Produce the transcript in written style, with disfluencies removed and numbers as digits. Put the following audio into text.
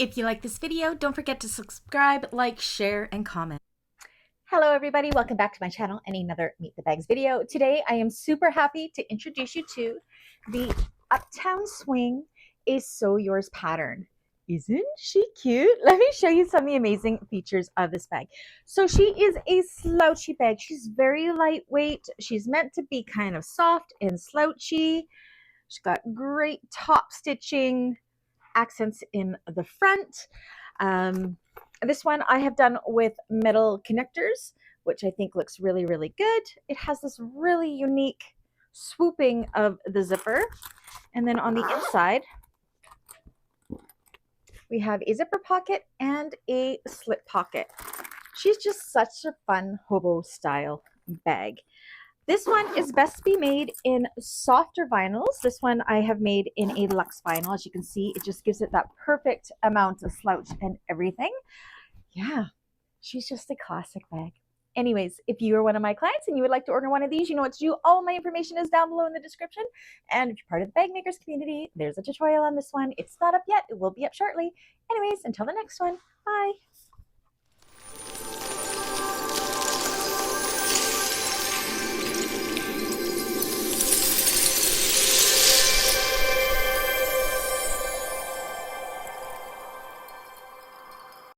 If you like this video, don't forget to subscribe, like, share, and comment. Hello everybody, welcome back to my channel and another Meet the Bags video. Today I am super happy to introduce you to the Uptown Swing is So Yours pattern. Isn't she cute? Let me show you some of the amazing features of this bag. So she is a slouchy bag. She's very lightweight. She's meant to be kind of soft and slouchy. She's got great top stitching, accents in the front. This one I have done with metal connectors, which I think looks really, really good. It has this really unique swooping of the zipper. And then on the inside, we have a zipper pocket and a slip pocket. She's just such a fun hobo style bag. This one is best to be made in softer vinyls. This one I have made in a Luxxe vinyl. As you can see, it just gives it that perfect amount of slouch and everything. Yeah, she's just a classic bag. Anyways, if you are one of my clients and you would like to order one of these, you know what to do. All my information is down below in the description. And if you're part of the bag makers community, there's a tutorial on this one. It's not up yet. It will be up shortly. Anyways, until the next one, bye.